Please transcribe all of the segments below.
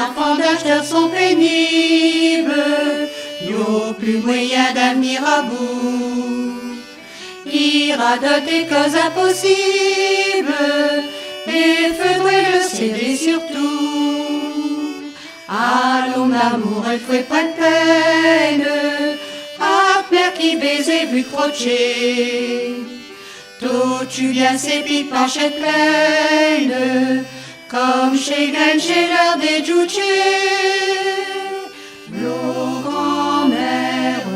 enfants d'acheteurs sont pénibles, n'ont plus moyen d'avenir à bout. Ira de tes causes impossibles, et faudrait le serrer surtout. Allons l'amour, elle ferait pas de peine, à père qui baisait vu crocher. Tôt tu viens ses pipes panchettes pleines, comme chez Glenn, chez l'heure des Djouchés. L'eau grand-mère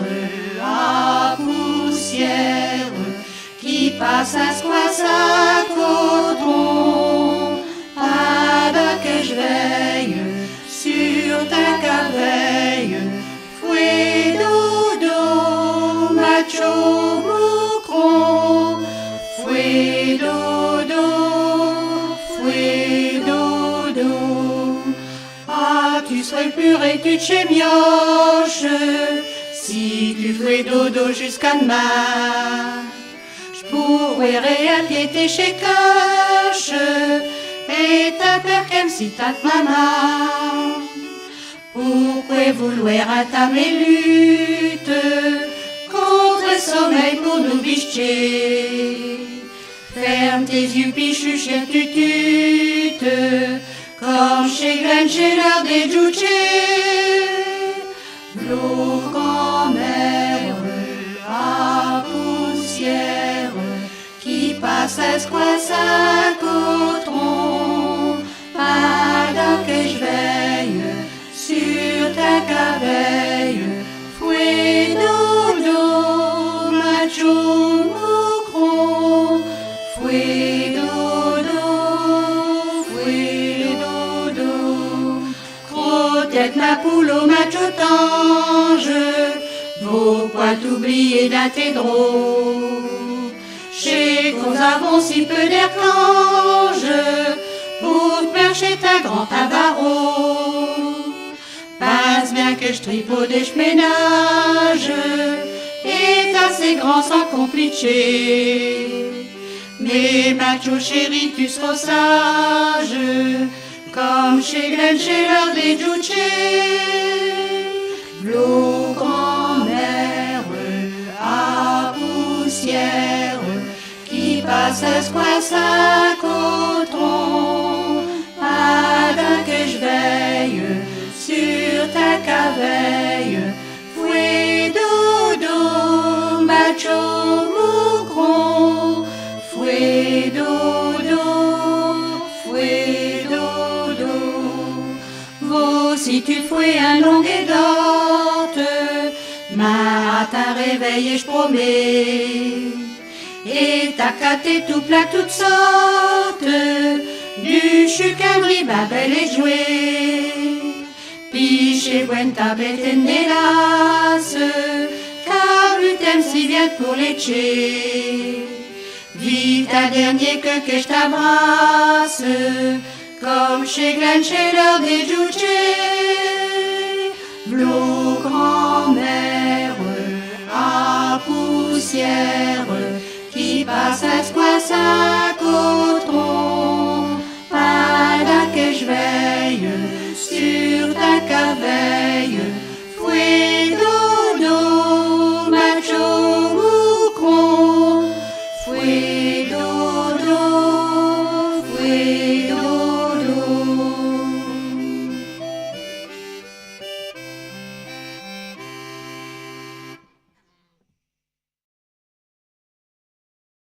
à poussière, qui passe à squasse à coton, pendant que je veille sur ta caveille. Fouet dodo, macho moucron, fouet dodo, fouet dodo. Ah, tu serais pur et tu te chémioches, si tu ferais dodo jusqu'à demain. J'pourrais réinquiéter chez Coche, et ta père qu'aime si ta maman. Pourquoi vouloir entamer lutte contre le sommeil pour nous bicher? Ferme tes yeux puis chuchote tutute, comme chez Glenn, chez l'heure des Djouchés. L'eau grand-mère à poussière, qui passe à squasse à coton, pendant que je veille sur ta caveille. Fouet dodo, macho moucron, fouet dodo, fouet dodo. Crottette ma poule au macho tange, vos poils oubliés d'un tes drôles. Chez qu'on avons si peu d'air qu'ange, pour te percher ta grand tabarot. Passe bien que je tripaude et je ménage, est assez grand sans compliquer. Mais macho chéri, tu seras sage, comme chez Glenn, chez l'heure des Djouchés. L'eau grand-mère à poussière, qui passe à squasse à coton, pendant que je veille sur ta caveille. Fouet dodo, macho moucron, fouet dodo, fouet dodo. Vous si tu fouet un long aidante, matin réveillé je promets. Et t'as caté tout plat toutes sortes, du chucabri, babel et jouet. Puis chez Gwen ta bête et nélasse, car lui t'aime si bien pour les tchés. Vis ta dernier que je t'abrace, comme chez Glenn, chez l'heure des Djouchés. V'là grand-mère à poussière, qui passe à